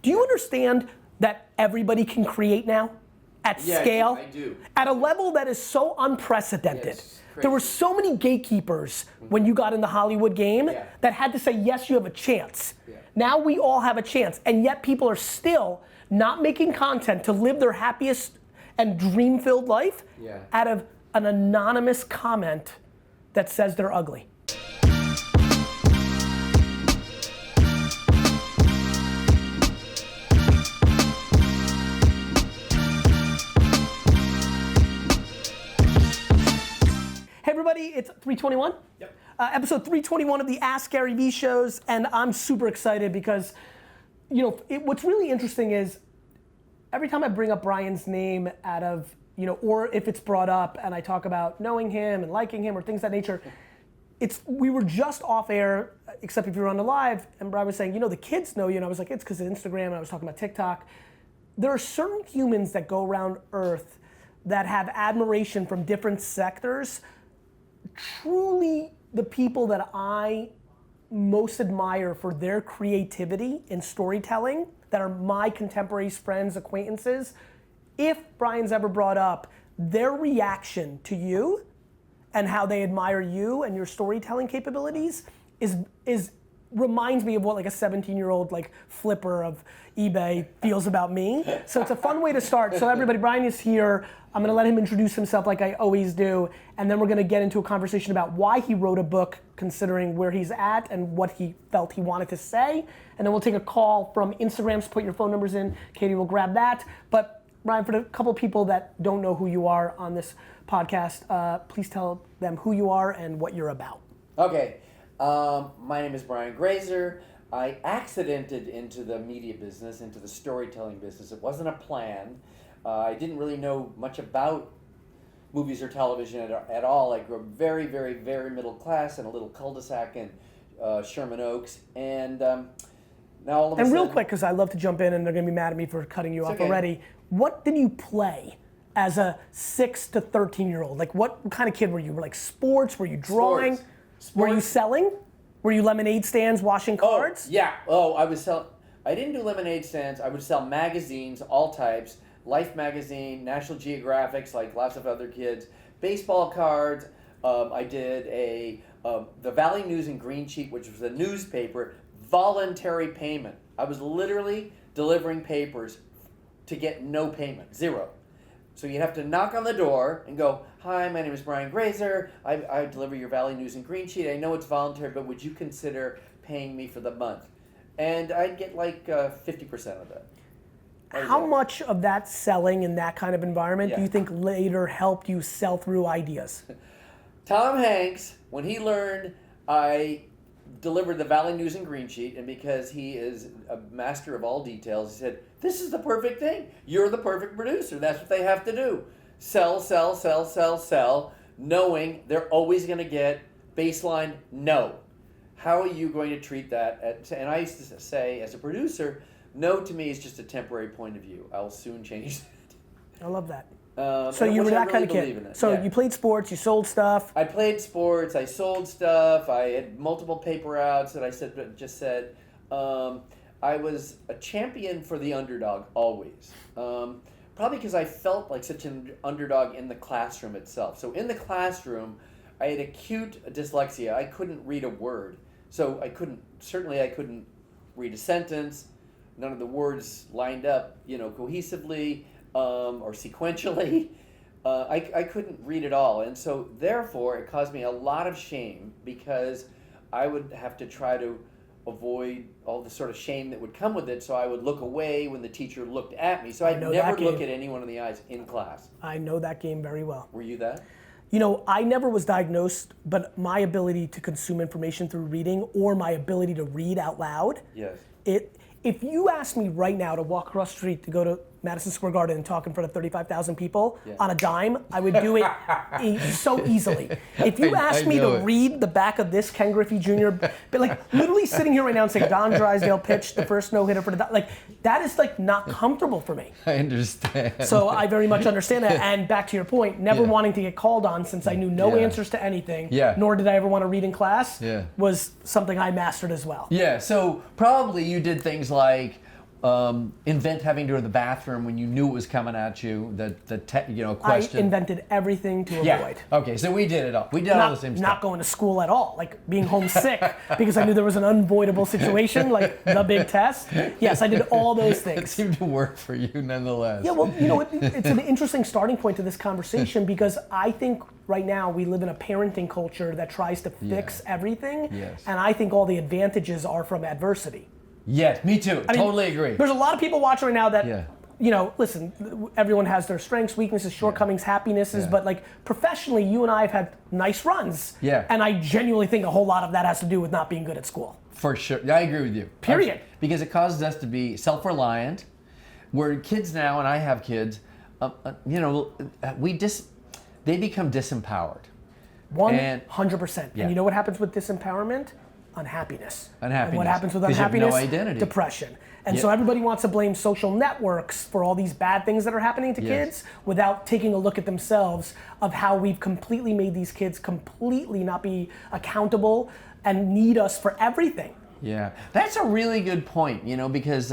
Do you understand that everybody can create now at scale? I do. At a level that is so unprecedented. Yes, there were so many gatekeepers when you got in the Hollywood game that had to say, yes, you have a chance. Now we all have a chance, and yet people are still not making content to live their happiest and dream-filled life out of an anonymous comment that says they're ugly. Hey everybody, it's 321. Yep. Episode 321 of the Ask Garyvee shows, and I'm super excited because, you know, what's really interesting is every time I bring up Brian's name out of, you know, or if it's brought up and I talk about knowing him and liking him or things of that nature, we were just off air, except if you were on the live, and Brian was saying, you know, the kids know you, and I was like, it's because of Instagram, and I was talking about TikTok. There are certain humans that go around Earth that have admiration from different sectors. Truly the people that I most admire for their creativity in storytelling that are my contemporaries, friends, acquaintances, if Brian's ever brought up their reaction to you and how they admire you and your storytelling capabilities is reminds me of what like a 17-year-old like flipper of eBay feels about me. So it's a fun way to start. So everybody, Brian is here. I'm gonna let him introduce himself like I always do, and then we're gonna get into a conversation about why he wrote a book considering where he's at and what he felt he wanted to say. And then we'll take a call from Instagram, so put your phone numbers in. Katie will grab that. But Brian, for the couple of people that don't know who you are on this podcast, please tell them who you are and what you're about. Okay. My name is Brian Grazer. I accidented into the media business, into the storytelling business. It wasn't a plan. I didn't really know much about movies or television at all. I grew up very, very, very middle class in a little cul-de-sac in Sherman Oaks. And now all of a sudden... And real quick, because I love to jump in and they're going to be mad at me for cutting you off already. What did you play as a 6 to 13-year-old? Like what kind of kid were you? Were like sports? Were you drawing? Sports. Were you selling? Were you lemonade stands washing cards? Oh, yeah. Oh, I didn't do lemonade stands. I would sell magazines, all types. Life magazine, National Geographics, like lots of other kids. Baseball cards. I did the Valley News and Green Sheet, which was a newspaper, voluntary payment. I was literally delivering papers to get no payment, zero. So you'd have to knock on the door and go, hi, my name is Brian Grazer. I deliver your Valley News and Green Sheet. I know it's voluntary, but would you consider paying me for the month? And I'd get like 50% of that. How much of that selling in that kind of environment do you think later helped you sell through ideas? Tom Hanks, when he learned I delivered the Valley News and Green Sheet, and because he is a master of all details, he said, this is the perfect thing. You're the perfect producer. That's what they have to do. Sell, sell, sell, sell, sell, knowing they're always going to get baseline no. How are you going to treat that? And I used to say, as a producer, no to me is just a temporary point of view. I'll soon change that. I love that. So you were that kind of kid. So you played sports, you sold stuff. I played sports, I sold stuff, I had multiple paper outs that I just said. I was a champion for the underdog, always. Probably because I felt like such an underdog in the classroom itself. So in the classroom, I had acute dyslexia. I couldn't read a word. So I couldn't read a sentence. None of the words lined up, cohesively or sequentially. I couldn't read it all. And so therefore, it caused me a lot of shame because I would have to try to avoid all the sort of shame that would come with it. So I would look away when the teacher looked at me. So I'd never look at anyone in the eyes in class. I know that game very well. Were you that? You know, I never was diagnosed, but my ability to consume information through reading or my ability to read out loud. Yes. If you asked me right now to walk across the street to go to Madison Square Garden and talk in front of 35,000 people on a dime, I would do it so easily. If you asked me to read the back of this Ken Griffey Jr., but like literally sitting here right now and saying Don Drysdale pitched the first no-hitter for the, like that is like not comfortable for me. I understand. So I very much understand that. And back to your point, never wanting to get called on since I knew no answers to anything, nor did I ever want to read in class, was something I mastered as well. Yeah, so probably you did things like invent having to go to the bathroom when you knew it was coming at you? Question. I invented everything to avoid. Okay, so we did it all. We did all the same stuff. Not going to school at all, like being homesick because I knew there was an unavoidable situation, like the big test. Yes, I did all those things. It seemed to work for you nonetheless. Yeah, well, it's an interesting starting point to this conversation because I think right now we live in a parenting culture that tries to fix everything, and I think all the advantages are from adversity. Yes, me too. Totally agree. There's a lot of people watching right now that, listen, everyone has their strengths, weaknesses, shortcomings, happinesses, but like professionally, you and I have had nice runs. Yeah. And I genuinely think a whole lot of that has to do with not being good at school. For sure. I agree with you. Period. Because it causes us to be self-reliant. We're kids now, and I have kids, they become disempowered. 100%. And you know what happens with disempowerment? Unhappiness. And what happens with unhappiness? You have no identity. Depression. And so everybody wants to blame social networks for all these bad things that are happening to kids without taking a look at themselves of how we've completely made these kids completely not be accountable and need us for everything. Yeah, that's a really good point, because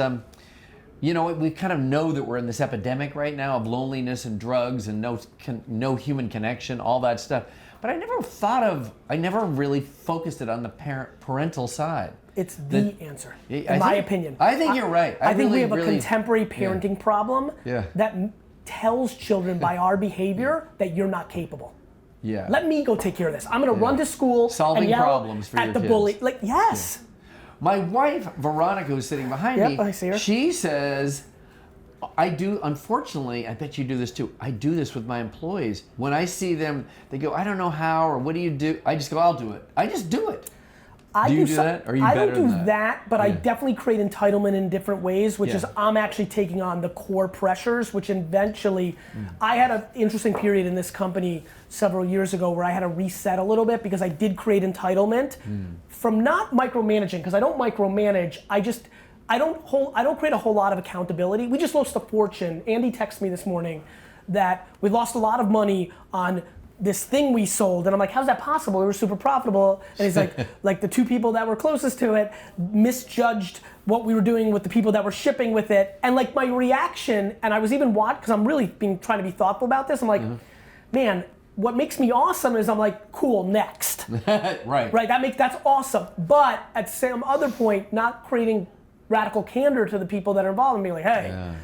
we kind of know that we're in this epidemic right now of loneliness and drugs and no human connection, all that stuff. But I never really focused it on the parental side. It's the answer, in my opinion. I think you're right. I think we have a contemporary parenting problem that tells children by our behavior that you're not capable. Yeah. Let me go take care of this. I'm going to run to school solving and yell problems for at your the kids. bully. Like, yes. Yeah. My wife, Veronica, who's sitting behind me, I see her. She says, unfortunately, I bet you do this too. I do this with my employees. When I see them, they go, I don't know how, or what do you do? I just go, I'll do it. I just do it. Do you do that? Or are you better than that? I don't do that, but I definitely create entitlement in different ways, which is I'm actually taking on the core pressures, which eventually, I had an interesting period in this company several years ago where I had to reset a little bit because I did create entitlement from not micromanaging, because I don't micromanage, I don't create a whole lot of accountability. We just lost a fortune. Andy texted me this morning that we lost a lot of money on this thing we sold, and I'm like, how's that possible? We were super profitable. And he's like the two people that were closest to it misjudged what we were doing with the people that were shipping with it. And like my reaction, and I was even because I'm really trying to be thoughtful about this. I'm like, man, what makes me awesome is I'm like, cool, next. Right. That's awesome. But at some other point, not creating radical candor to the people that are involved and being like, hey,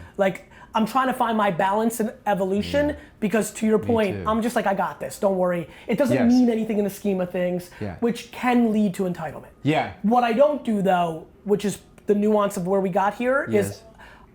I'm trying to find my balance and evolution because to your point, I'm just like, I got this, don't worry. It doesn't mean anything in the scheme of things, which can lead to entitlement. Yeah. What I don't do though, which is the nuance of where we got here, is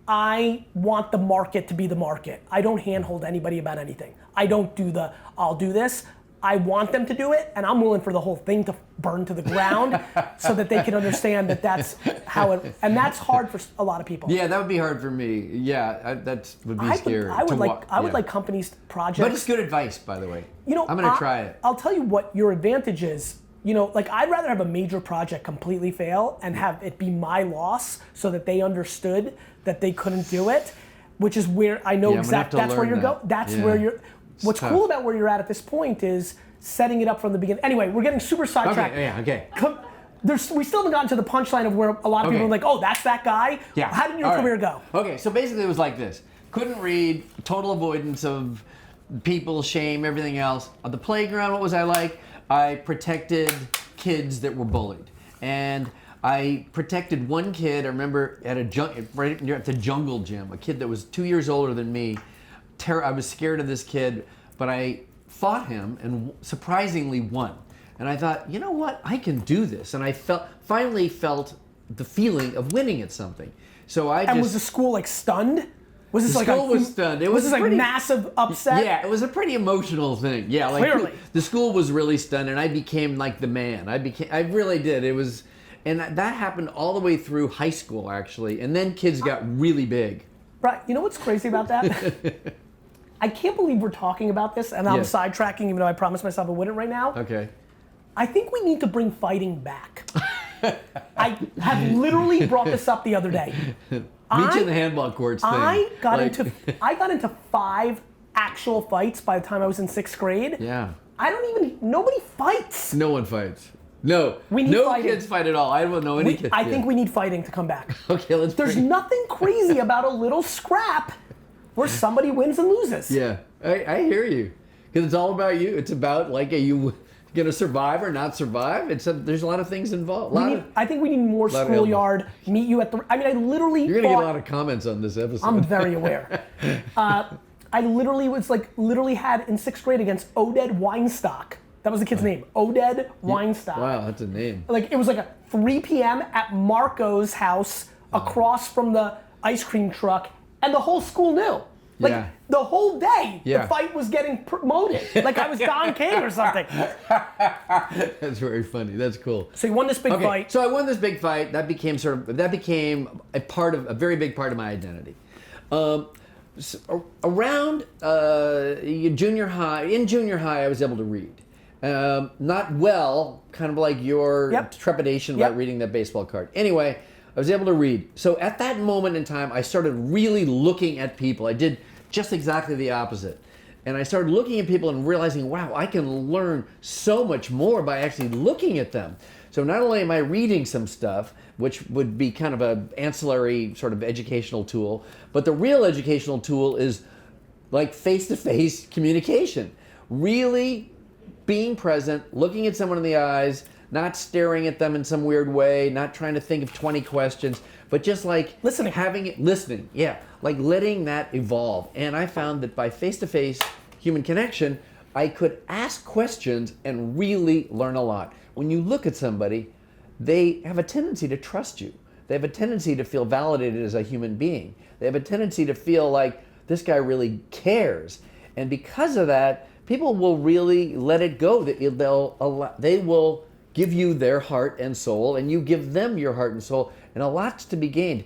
I want the market to be the market. I don't handhold anybody about anything. I don't do I'll do this. I want them to do it, and I'm willing for the whole thing to burn to the ground so that they can understand that that's how it, and that's hard for a lot of people. Yeah, that would be hard for me. Yeah, that would be scary. I would like companies' projects. But it's good advice, by the way. I'm going to try it. I'll tell you what your advantage is. I'd rather have a major project completely fail and have it be my loss so that they understood that they couldn't do it, which is where I know exactly that's where you're going. That's where you're. What's cool about where you're at this point is setting it up from the beginning. Anyway, we're getting super sidetracked. Okay. We still haven't gotten to the punchline of where a lot of people are like, oh, that's that guy? Yeah. How did your career go? Okay, so basically it was like this. Couldn't read, total avoidance of people, shame, everything else. On the playground, what was I like? I protected kids that were bullied. And I protected one kid, I remember right near at the jungle gym, a kid that was 2 years older than me. I was scared of this kid, but I fought him and surprisingly won. And I thought, you know what? I can do this. And I finally felt the feeling of winning at something. So was the school stunned? Was this the school was stunned. It was this massive upset? Yeah, it was a pretty emotional thing. Yeah, clearly. The school was really stunned, and I became like the man. I really did. It was, and that happened all the way through high school actually, and then kids got really big. Right. You know what's crazy about that? I can't believe we're talking about this, and I'm sidetracking even though I promised myself I wouldn't right now. Okay. I think we need to bring fighting back. I have literally brought this up the other day. Meet you in the handball courts thing. I got into 5 actual fights by the time I was in 6th grade. Yeah. Nobody fights. No one fights. No. We need no fighting. kids fight at all. I don't know any kids. I think we need fighting to come back. Okay, let's There's nothing crazy about a little scrap where somebody wins and loses. Yeah, I hear you. Because it's all about you. It's about, like, are you going to survive or not survive? There's a lot of things involved. I think we need more schoolyard, meet you at the... I mean, I literally You're going to get a lot of comments on this episode. I'm very aware. I literally had in 6th grade against Oded Weinstock. That was the kid's name. Oded Weinstock. Wow, that's a name. Like, it was like a 3 p.m. at Marco's house across from the ice cream truck, and the whole school knew. Like, the whole day, the fight was getting promoted. Like I was Don King or something. That's very funny. That's cool. So you won this big fight. So I won this big fight. That became a very big part of my identity. Around junior high, I was able to read. Not well, kind of like your trepidation about reading that baseball card. Anyway, I was able to read. So at that moment in time, I started really looking at people. I did just exactly the opposite. And I started looking at people and realizing, wow, I can learn so much more by actually looking at them. So not only am I reading some stuff, which would be kind of an ancillary sort of educational tool, but the real educational tool is like face-to-face communication. Really being present, looking at someone in the eyes, not staring at them in some weird way, not trying to think of 20 questions, but just like listening, like letting that evolve. And I found that by face-to-face human connection, I could ask questions and really learn a lot. When you look at somebody, they have a tendency to trust you. They have a tendency to feel validated as a human being. They have a tendency to feel like this guy really cares. And because of that, people will really let it go. They will give you their heart and soul, and you give them your heart and soul, and a lot's to be gained.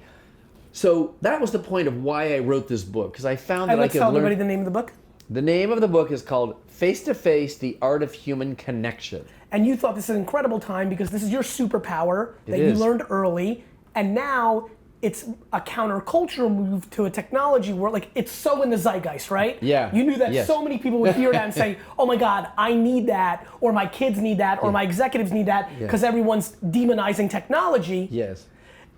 So that was the point of why I wrote this book, because I found that I could learn. Tell everybody the name of the book. The name of the book is called Face to Face: The Art of Human Connection. And you thought this is an incredible time because this is your superpower that you learned early, and now it's a countercultural move to a technology where, like, it's so in the zeitgeist, right? Yeah. You knew that so many people would hear that and say, oh my God, I need that, or my kids need that, or my executives need that, because everyone's demonizing technology. Yes.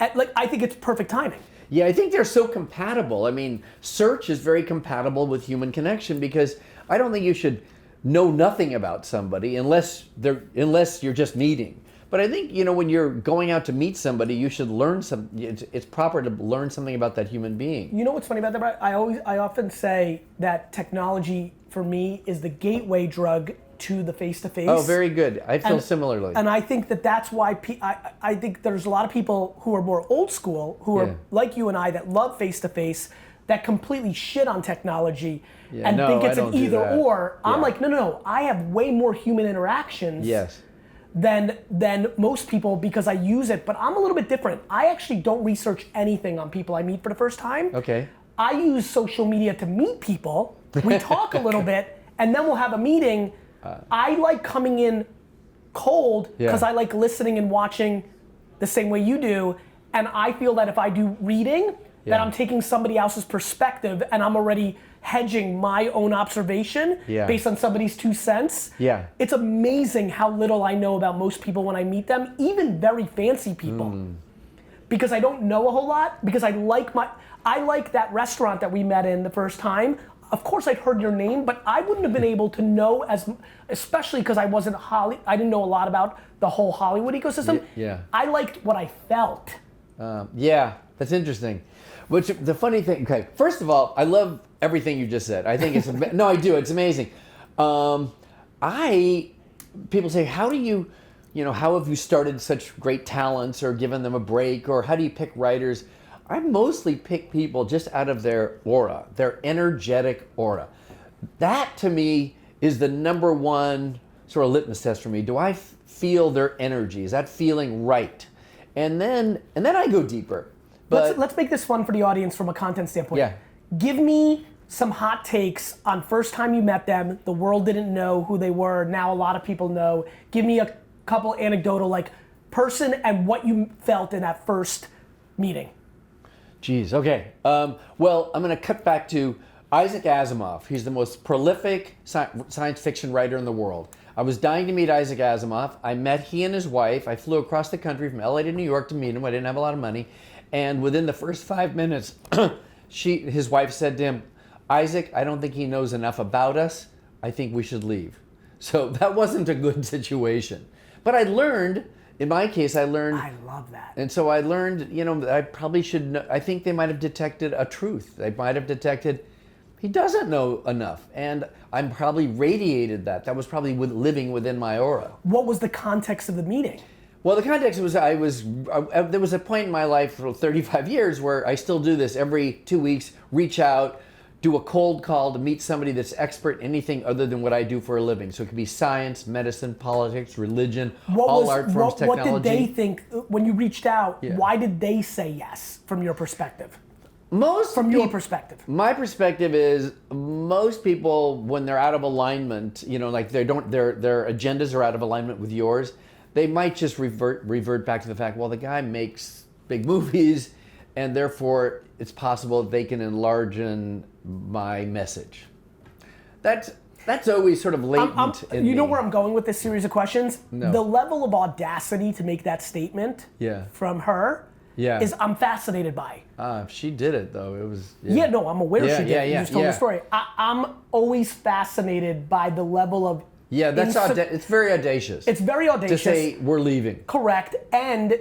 I think it's perfect timing. Yeah, I think they're so compatible. I mean, search is very compatible with human connection, because I don't think you should know nothing about somebody unless you're just meeting. But I think, when you're going out to meet somebody, you should learn it's proper to learn something about that human being. You know what's funny about that, Brian? I often say that technology for me is the gateway drug to the face-to-face. Oh, very good. I feel similarly. And I think that's why I think there's a lot of people who are more old school, who are like you and I, that love face-to-face, that completely shit on technology and think it's an either or. I'm like, no. I have way more human interactions. Yes. Than most people, because I use it, but I'm a little bit different. I actually don't research anything on people I meet for the first time. Okay. I use social media to meet people. We talk a little bit, and then we'll have a meeting. I like coming in cold because I like listening and watching the same way you do, and I feel that if I do reading, that I'm taking somebody else's perspective, and I'm already hedging my own observation based on somebody's 2 cents. Yeah. It's amazing how little I know about most people when I meet them, even very fancy people. Because I don't know a whole lot, because I like that restaurant that we met in the first time. Of course I'd heard your name, but I wouldn't have been able to know especially because I didn't know a lot about the whole Hollywood ecosystem. I liked what I felt. That's interesting. Which, the funny thing, okay, first of all, I love everything you just said. I think it's, no, I do, it's amazing. People say, how have you started such great talents or given them a break, or how do you pick writers? I mostly pick people just out of their aura, their energetic aura. That, to me, is the number one sort of litmus test for me. Do I feel their energy? Is that feeling right? And then I go deeper. But let's make this fun for the audience from a content standpoint. Yeah. Give me some hot takes on first time you met them, the world didn't know who they were, now a lot of people know. Give me a couple anecdotal, like, person and what you felt in that first meeting. Geez, okay. Well, I'm gonna cut back to Isaac Asimov. He's the most prolific science fiction writer in the world. I was dying to meet Isaac Asimov. I met he and his wife. I flew across the country from LA to New York to meet him. I didn't have a lot of money. And within the first 5 minutes, his wife said to him, Isaac, I don't think he knows enough about us. I think we should leave. So that wasn't a good situation. But I learned, in my case, I love that. And so I learned, I probably should know, I think they might have detected a truth. They might have detected he doesn't know enough. And I'm probably radiated that. That was probably living within my aura. What was the context of the meeting? Well, the context was there was a point in my life for 35 years where I still do this every 2 weeks, reach out, do a cold call to meet somebody that's expert in anything other than what I do for a living. So it could be science, medicine, politics, religion, art forms, technology. What did they think when you reached out? Yeah. Why did they say yes from your perspective? Your perspective. My perspective is most people, when they're out of alignment, like their agendas are out of alignment with yours, they might just revert back to the fact, well, the guy makes big movies, and therefore it's possible they can enlarge my message. That's always sort of latent in me. You know where I'm going with this series of questions? No. The level of audacity to make that statement from her is I'm fascinated by. She did it though. It was no, I'm aware she did it. You just told the story. I'm always fascinated by the level of it's very audacious. It's very audacious. To say we're leaving. Correct. And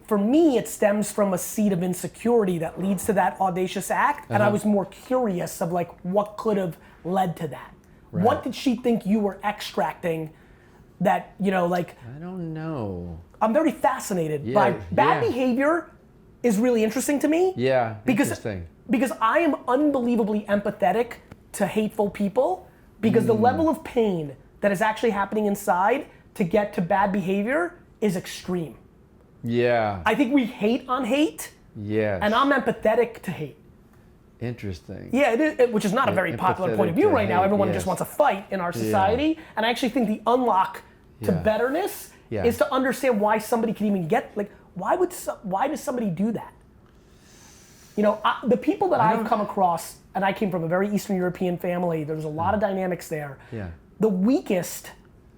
for me, it stems from a seed of insecurity that leads to that audacious act. And I was more curious of what could have led to that. Right. What did she think you were extracting that, I don't know. I'm very fascinated by bad behavior is really interesting to me. Yeah, interesting. Because I am unbelievably empathetic to hateful people because the level of pain that is actually happening inside to get to bad behavior is extreme. Yeah. I think we hate on hate. Yes. And I'm empathetic to hate. Interesting. Yeah, which is not a very popular point of view right now. Everyone just wants a fight in our society. And I actually think the unlock to betterness is to understand why somebody can even get, why does somebody do that? The people that I've come across, and I came from a very Eastern European family, there's a lot of dynamics there. Yeah. The weakest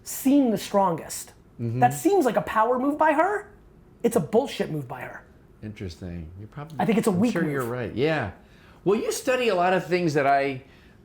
seem the strongest. Mm-hmm. That seems like a power move by her. It's a bullshit move by her. Interesting. I think it's a weak move. Sure, you're right. Yeah. Well, you study a lot of things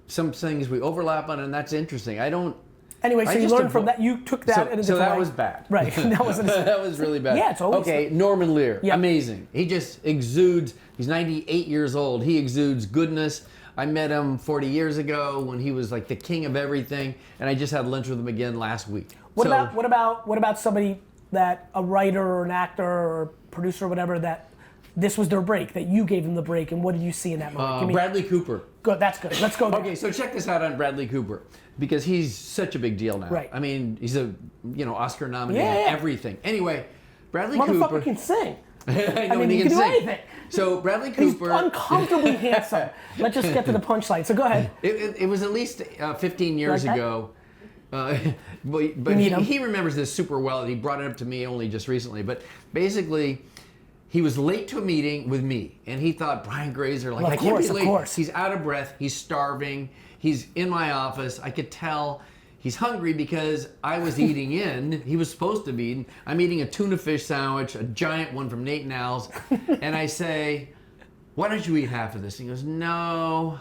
some things we overlap on, and that's interesting. Anyway, so you learned from that. You took that in a different way. So that was bad. Right. That was really bad. Yeah, it's always okay. Norman Lear, amazing. He just exudes. He's 98 years old. He exudes goodness. I met him 40 years ago when he was like the king of everything, and I just had lunch with him again last week. What about somebody that a writer or an actor or producer or whatever that this was their break, that you gave them the break, and what did you see in that moment? Bradley Cooper. Good, that's good. Let's go there. Okay, so check this out on Bradley Cooper, because he's such a big deal now. Right. I mean, he's a Oscar nominated everything. Anyway, Bradley Cooper. Motherfucker can sing. I mean, he can do anything. So Bradley Cooper. He's uncomfortably handsome. Let's just get to the punchline. So go ahead. It was at least 15 years ago. But he remembers this super well. He brought it up to me only just recently. But basically, he was late to a meeting with me, and he thought, Brian Grazer, I can't be late. Of course. He's out of breath. He's starving. He's in my office. I could tell he's hungry because I was eating in. He was supposed to be eating. I'm eating a tuna fish sandwich, a giant one from Nate and Al's, and I say, why don't you eat half of this? He goes, no.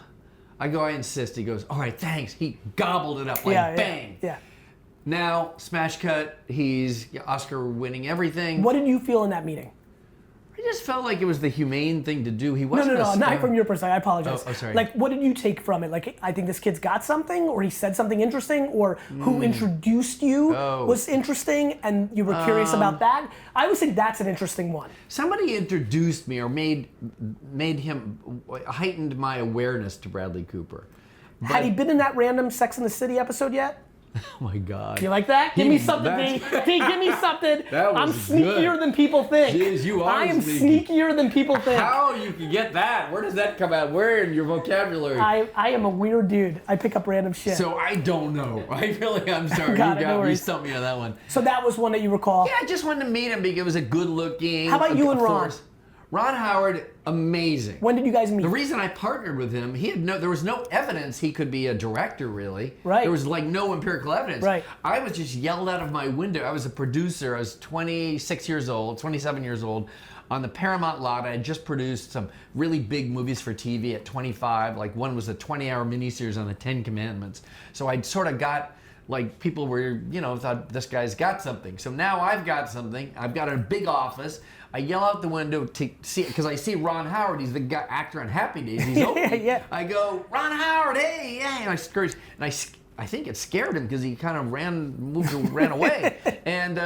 I insist. He goes, all right, thanks. He gobbled it up bang. Yeah. Now, smash cut, he's Oscar winning everything. What did you feel in that meeting? I just felt like it was the humane thing to do. He wasn't No, not from your perspective. I apologize. Oh, sorry. What did you take from it? I think this kid's got something, or he said something interesting, or who introduced you was interesting, and you were curious about that. I always think that's an interesting one. Somebody introduced me or made him heightened my awareness to Bradley Cooper. But had he been in that random Sex and the City episode yet? Oh my God. You like that? Give me something, D. D, give me something. I'm sneakier than people think. Jeez, you are I am sneakier than people think. How you can get that? Where does that come out? Where in your vocabulary? I am a weird dude. I pick up random shit. So I don't know. I'm sorry. You stumped me on that one. So that was one that you recall? Yeah, I just wanted to meet him because he was a good looking. How about you and Ron? Ron Howard, amazing. When did you guys meet? The reason I partnered with him, there was no evidence he could be a director, really. Right. There was like no empirical evidence. Right. I was just yelled out of my window. I was a producer. I was 27 years old. On the Paramount lot, I had just produced some really big movies for TV at 25. Like one was a 20-hour miniseries on the 10 Commandments. So I'd sort of got, like, people were, thought this guy's got something. So now I've got something. I've got a big office. I yell out the window to see, because I see Ron Howard. He's the guy, actor on Happy Days. He's open. Yeah. I go, Ron Howard, hey, yeah. And I scream, and I think it scared him because he kind of ran away. And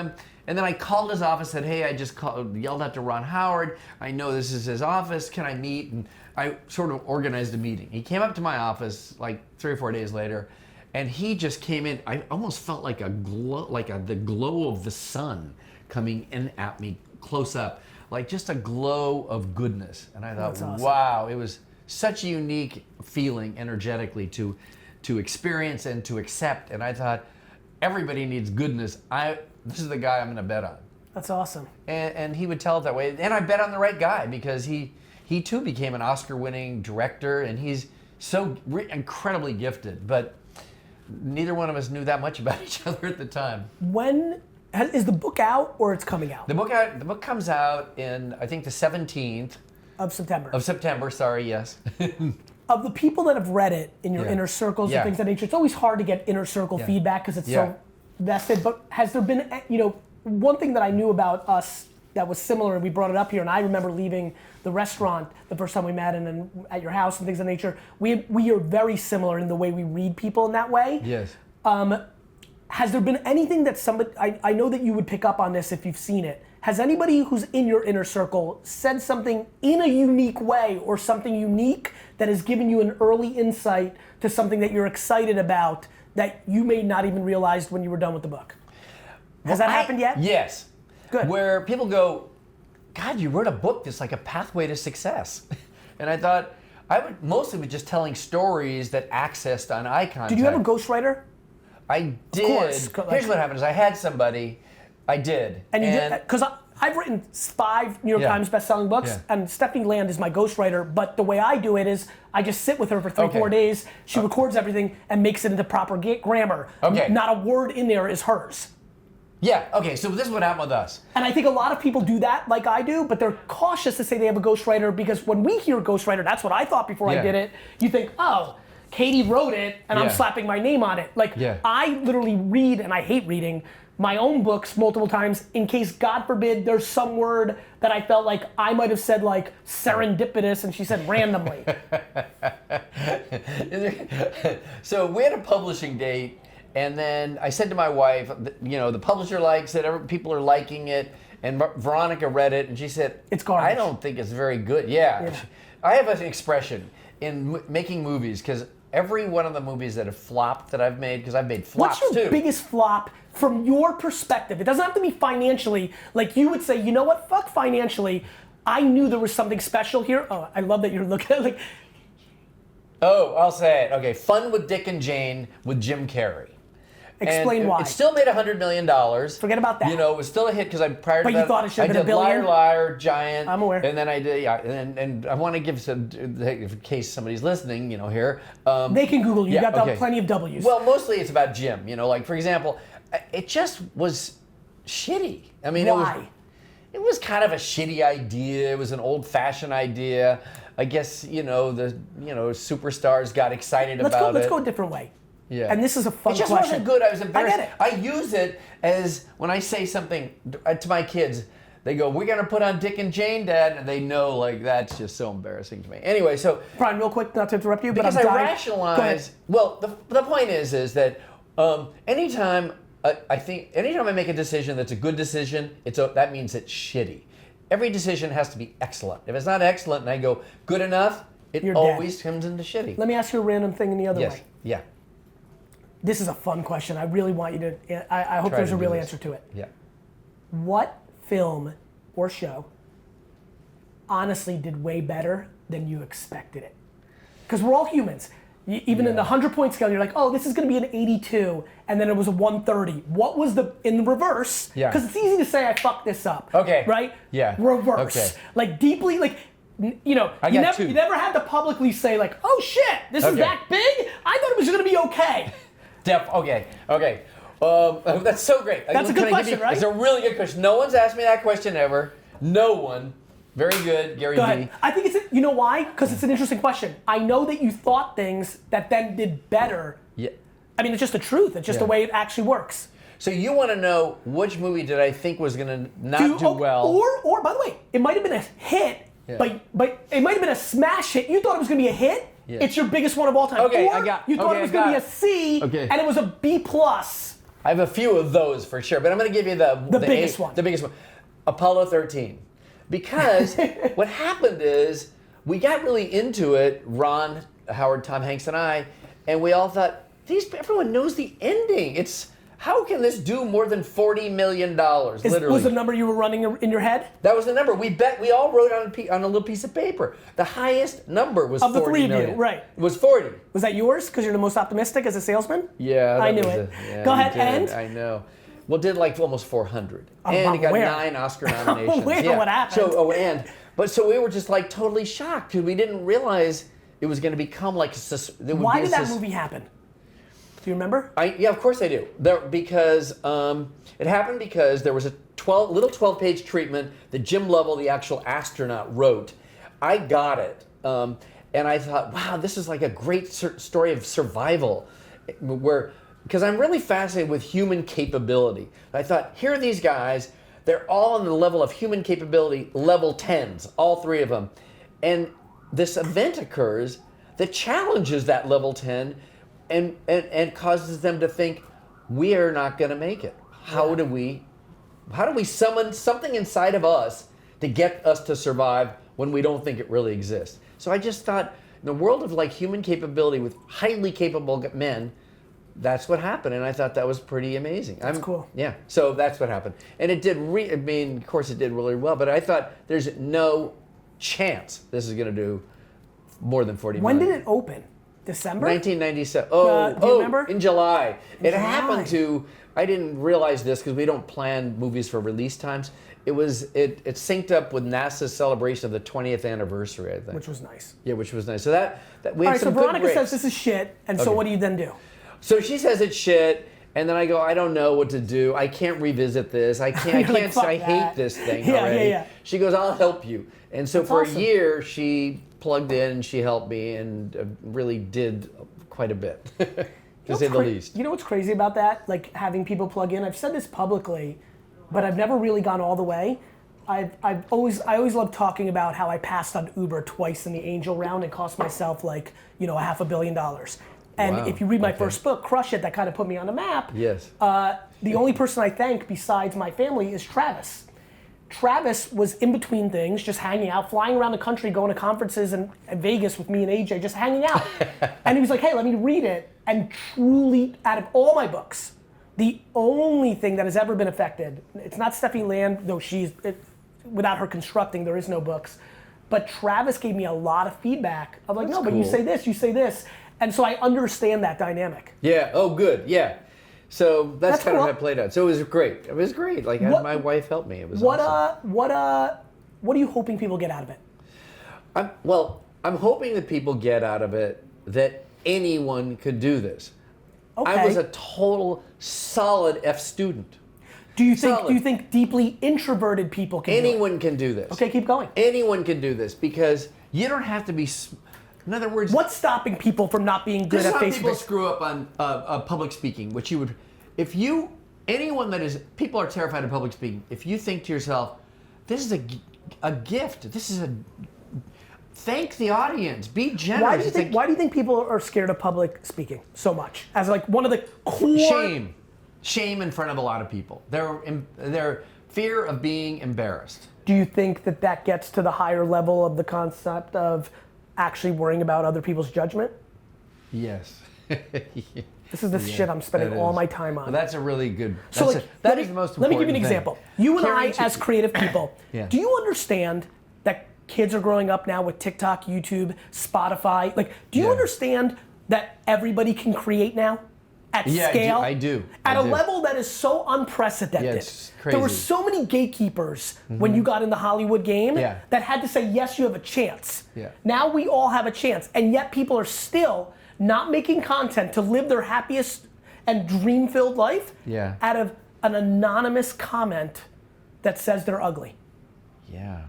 then I called his office, said, hey, I just yelled out to Ron Howard. I know this is his office. Can I meet? And I sort of organized a meeting. He came up to my office like 3 or 4 days later, and he just came in. I almost felt like the glow of the sun coming in at me close up, like just a glow of goodness. And I thought, awesome. Wow, it was such a unique feeling energetically to experience and to accept. And I thought, everybody needs goodness. This is the guy I'm going to bet on. That's awesome. And he would tell it that way. And I bet on the right guy because he too became an Oscar-winning director, and he's so incredibly gifted. But neither one of us knew that much about each other at the time. Is the book out or it's coming out? The book comes out in, I think, the 17th. Of September. Of September, sorry, yes. Of the people that have read it in your inner circles and things of that nature, it's always hard to get inner circle feedback because it's so vested. But has there been, one thing that I knew about us that was similar, and we brought it up here, and I remember leaving the restaurant the first time we met and then at your house and things of that nature. We are very similar in the way we read people in that way. Yes. Has there been anything that I know that you would pick up on this if you've seen it. Has anybody who's in your inner circle said something in a unique way or something unique that has given you an early insight to something that you're excited about that you may not even realize when you were done with the book? Has that happened yet? Yes. Good. Where people go, God, you wrote a book that's like a pathway to success. And I thought, I would mostly be just telling stories that accessed on eye contact. Did you have a ghostwriter? I did. Of course. Here's what happened is I had somebody, I did. And you did, because I've written 5 New York Times best-selling books, and Stephanie Land is my ghostwriter, but the way I do it is I just sit with her for 3-4 days, she records everything and makes it into proper grammar. Okay. Not a word in there is hers. Yeah, okay, so this is what happened with us. And I think a lot of people do that like I do, but they're cautious to say they have a ghostwriter because when we hear ghostwriter, that's what I thought before I did it, you think, oh, Katie wrote it and I'm slapping my name on it. Like, I literally read, and I hate reading, my own books multiple times in case, God forbid, there's some word that I felt like I might have said like serendipitous and she said randomly. So we had a publishing date, and then I said to my wife, the publisher likes it, people are liking it, and Veronica read it, and she said, it's garbage. I don't think it's very good. Yeah. I have an expression in making movies, because every one of the movies that have flopped that I've made, because I've made flops too. What's your biggest flop from your perspective? It doesn't have to be financially. Like you would say, you know what, fuck financially. I knew there was something special here. Oh, I love that you're looking at it like. Oh, I'll say it. Okay, Fun with Dick and Jane with Jim Carrey. Explain why. It still made $100 million. Forget about that. It was still a hit because prior to that, you thought it should have been $1 billion? Liar, Liar, Giant. I'm aware. And then I did, and I want to give some, in case somebody's listening, here. They can Google you. You got plenty of W's. Well, mostly it's about Jim. Like for example, it just was shitty. I mean, why? It was kind of a shitty idea. It was an old-fashioned idea. I guess the superstars got excited about it. Let's go a different way. Yeah. And this is a fun question. It just wasn't good. I was embarrassed. I get it. I use it as when I say something to my kids, they go, "We're gonna put on Dick and Jane, Dad," and they know like that's just so embarrassing to me. Anyway, so Brian, real quick, not to interrupt you, but because I rationalize. Well, the point is that anytime I make a decision that's a good decision, that means it's shitty. Every decision has to be excellent. If it's not excellent, and I go good enough, it always comes into shitty. Let me ask you a random thing in the other way. Yeah. This is a fun question. I really want you to, I hope there's a real answer to it. Yeah. What film or show honestly did way better than you expected it? Because we're all humans. Even in the 100-point scale, you're like, oh, this is going to be an 82, and then it was a 130. What was in the reverse? Yeah. Because it's easy to say I fucked this up. Okay. Right? Yeah. Reverse. Okay. Like deeply, like, you know, you never had to publicly say like, oh shit, this is that big? I thought it was going to be okay. Okay. That's so great. That's a good question, right? It's a really good question. No one's asked me that question ever. No one. Very good, Garyvee. Go ahead. I think you know why? Because it's an interesting question. I know that you thought things that then did better. Yeah. I mean, it's just the truth. It's just the way it actually works. So you want to know which movie did I think was going to not do well? Or by the way, it might have been a hit, but it might have been a smash hit. You thought it was going to be a hit. Yeah. It's your biggest one of all time. Okay, or you thought it was going to be a C, and it was a B+. I have a few of those for sure, but I'm going to give you the biggest one. The biggest one. Apollo 13. Because what happened is we got really into it, Ron, Howard, Tom Hanks, and I, and we all thought, everyone knows the ending. How can this do more than $40 million, literally? Was the number you were running in your head? That was the number. We all wrote on a little piece of paper. The highest number was 40 million. Of the three of you, right. It was 40. Was that yours, because you're the most optimistic as a salesman? Yeah. I knew it. Go ahead, and? I know. Well, did like almost 400. And he got 9 Oscar nominations. What happened? So we were just like totally shocked because we didn't realize it was going to become like Why did that movie happen? Do you remember? Yeah, of course I do. Because it happened because there was a 12-page treatment that Jim Lovell, the actual astronaut, wrote. I got it, and I thought, wow, this is like a great story of survival, because I'm really fascinated with human capability. I thought, here are these guys, they're all on the level of human capability, level 10s, all three of them. And this event occurs that challenges that level 10 and causes them to think, we are not going to make it. How do we summon something inside of us to get us to survive when we don't think it really exists? So I just thought, in the world of like human capability with highly capable men, that's what happened, and I thought that was pretty amazing. That's cool. Yeah, so that's what happened. And it did, of course it did really well, but I thought there's no chance this is going to do more than 40 million. When did it open? December? 1997. Do you remember? In July. Happened to, I didn't realize this because we don't plan movies for release times. It synced up with NASA's celebration of the 20th anniversary, I think. Which was nice. Yeah, which was nice. So that we had some so Veronica good says this is shit, and so what do you then do? So she says it's shit, and then I go, I don't know what to do. I can't revisit this. I can't. I hate this thing already. Yeah. She goes, I'll help you. And so for a year, she plugged in and she helped me and really did quite a bit, to say the least. You know what's crazy about that? Like having people plug in. I've said this publicly, but I've never really gone all the way. I always love talking about how I passed on Uber twice in the angel round and cost myself like $500 million. And if you read my first book, Crush It, that kind of put me on the map. Yes. The only person I thank besides my family is Travis. Travis was in between things, just hanging out, flying around the country, going to conferences in Vegas with me and AJ, just hanging out. And he was like, hey, let me read it. And truly, out of all my books, the only thing that has ever been affected, it's not Steffi Land, though without her constructing, there is no books. But Travis gave me a lot of feedback of like, but you say this, you say this. And so I understand that dynamic. Yeah. Oh, good. Yeah. So that's kind of how it played out. So it was great. It was great. Like my wife helped me. It was awesome. What are you hoping people get out of it? I'm hoping that people get out of it that anyone could do this. Okay. I was a total solid F student. Do you think deeply introverted people can do it? Anyone can do this. Okay, keep going. Anyone can do this because you don't have to be. In other words, what's stopping people from not being good at Facebook? This is how people screw up on public speaking, which you would, people are terrified of public speaking. If you think to yourself, this is a gift, thank the audience, be generous. Why do you think people are scared of public speaking so much? As like one of the core... Shame in front of a lot of people. Their fear of being embarrassed. Do you think that gets to the higher level of the concept of actually worrying about other people's judgment? Yes. This is the shit I'm spending all my time on. Well, that's a really good. That is the most important. Let me give you an example. You and I, as creative people, yeah. Do you understand that kids are growing up now with TikTok, YouTube, Spotify? Like, do you understand that everybody can create now at scale? I do. At a level that is so unprecedented. Yeah, it's crazy. There were so many gatekeepers when you got in the Hollywood game that had to say, yes, you have a chance. Yeah. Now we all have a chance, and yet people are still not making content to live their happiest and dream-filled life out of an anonymous comment that says they're ugly. Yeah.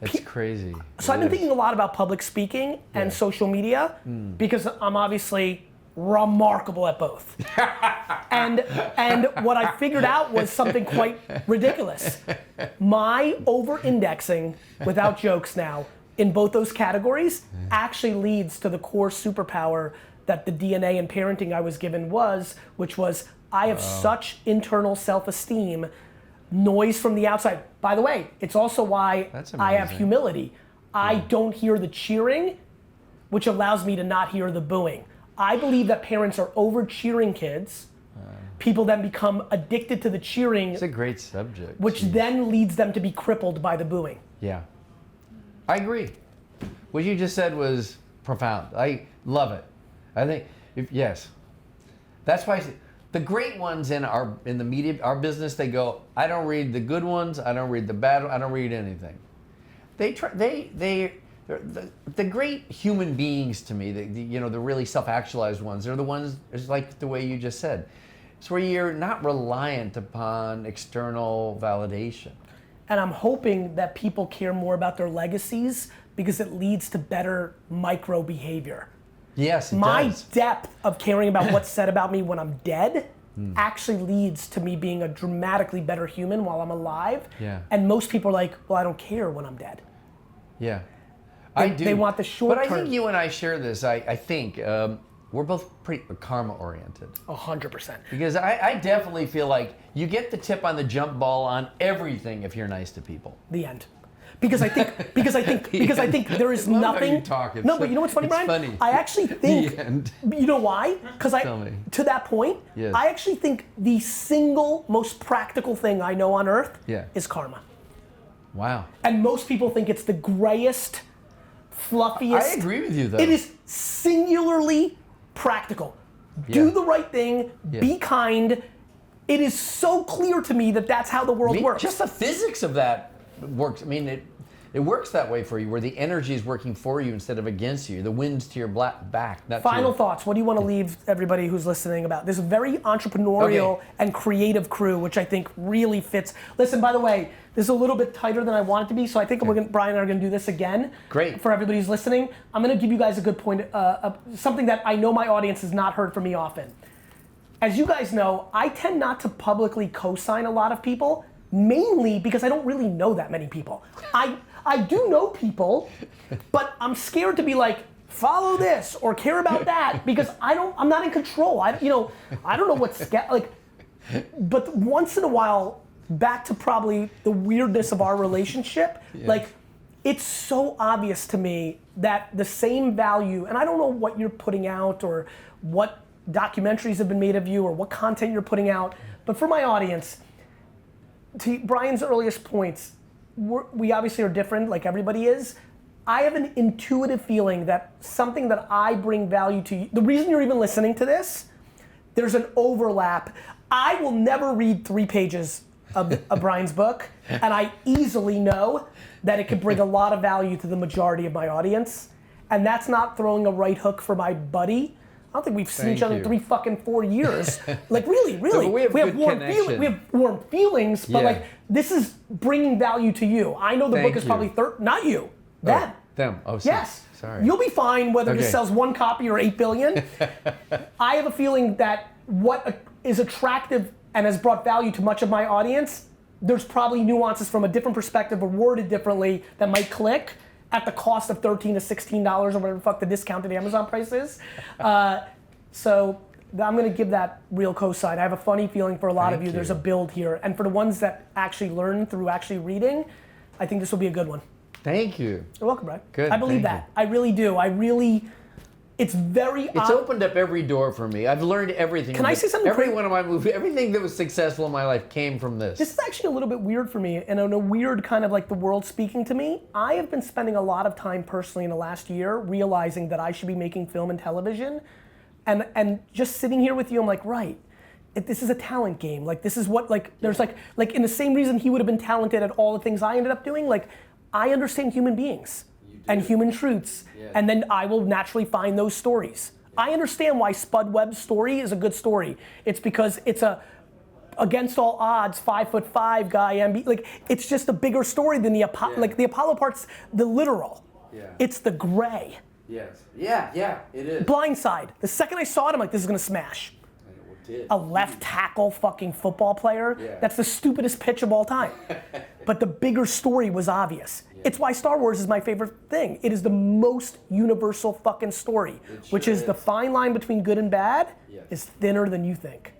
It's crazy. So I've been thinking a lot about public speaking and social media because I'm obviously remarkable at both. and what I figured out was something quite ridiculous. My over-indexing, without jokes now, in both those categories actually leads to the core superpower that the DNA and parenting I was given was, which was I have such internal self-esteem, noise from the outside. By the way, it's also why I have humility. I don't hear the cheering, which allows me to not hear the booing. I believe that parents are over cheering kids. People then become addicted to the cheering. It's a great subject. Which then leads them to be crippled by the booing. Yeah. I agree. What you just said was profound. I love it. I think, yes. That's why the great ones in the media, our business, they go, I don't read the good ones, I don't read the bad ones, I don't read anything. The great human beings to me, the really self-actualized ones, they're the ones, it's like the way you just said. It's where you're not reliant upon external validation. And I'm hoping that people care more about their legacies because it leads to better micro behavior. Yes, it My does. depth of caring about what's said about me when I'm dead actually leads to me being a dramatically better human while I'm alive. Yeah. And most people are like, well, I don't care when I'm dead. Yeah. I do. They want the short term. But I term. think you and I share this. I think we're both pretty karma oriented. 100%. Because I definitely feel like you get the tip on the jump ball on everything if you're nice to people. The end. Because I think there is I love nothing. how you talk. No, but you know what's funny, it's Brian? funny. I actually think. The end. You know why? Because Tell me. to that point, Yes. I actually think the single most practical thing I know on earth is karma. Wow. And most people think it's the grayest, fluffiest. I agree with you though. It is singularly practical. Do the right thing. Be kind. It is so clear to me that that's how the world works. Just the physics of that works. I mean, it works that way for you, where the energy is working for you instead of against you. The wind's to your back. Not Final to thoughts. What do you want to leave everybody who's listening about this very entrepreneurial and creative crew, which I think really fits? Listen, by the way, this is a little bit tighter than I want it to be, so I think Brian and I are going to do this again. Great. For everybody who's listening, I'm going to give you guys a good point, something that I know my audience has not heard from me often. As you guys know, I tend not to publicly co-sign a lot of people, mainly because I don't really know that many people. I do know people, but I'm scared to be like, follow this or care about that because I'm not in control. I don't know what's like. But once in a while, back to probably the weirdness of our relationship, like it's so obvious to me that the same value, and I don't know what you're putting out or what documentaries have been made of you or what content you're putting out, but for my audience, to Brian's earliest points, we obviously are different like everybody is. I have an intuitive feeling that something that I bring value to you, the reason you're even listening to this, there's an overlap. I will never read 3 pages of Brian's book, and I easily know that it could bring a lot of value to the majority of my audience, and that's not throwing a right hook for my buddy. I don't think we've seen each other in 3 fucking 4 years. Like really. So we have warm feelings. We have warm feelings, but like this is bringing value to you. I know the book is probably not you, them. Them. Oh, yes. Sorry. You'll be fine whether this sells 1 copy or 8 billion. I have a feeling that what is attractive and has brought value to much of my audience, there's probably nuances from a different perspective or worded differently that might click at the cost of $13 to $16 or whatever the fuck the discounted Amazon price is. So I'm gonna give that real cosign. I have a funny feeling for a lot of you, there's a build here. And for the ones that actually learn through actually reading, I think this will be a good one. Thank you. You're welcome, Brian. Good, I believe thank that. I really do. It's very. It's opened up every door for me. I've learned everything. Can I say something? Every one of my movies, everything that was successful in my life came from this. This is actually a little bit weird for me, and in a weird kind of like the world speaking to me. I have been spending a lot of time personally in the last year realizing that I should be making film and television, and just sitting here with you, I'm like, right. This is a talent game. Like this is what there's like in the same reason he would have been talented at all the things I ended up doing. Like I understand human beings and human truths, and then I will naturally find those stories. I understand why Spud Webb's story is a good story. It's because it's a against all odds 5'5" guy, like it's just a bigger story than the like the Apollo part's the literal. It's the gray. Yes. Yeah, it is. Blindside. The second I saw it, I'm like, this is gonna smash. A left tackle fucking football player. That's the stupidest pitch of all time. But the bigger story was obvious. It's why Star Wars is my favorite thing. It is the most universal fucking story, which is the fine line between good and bad is thinner than you think.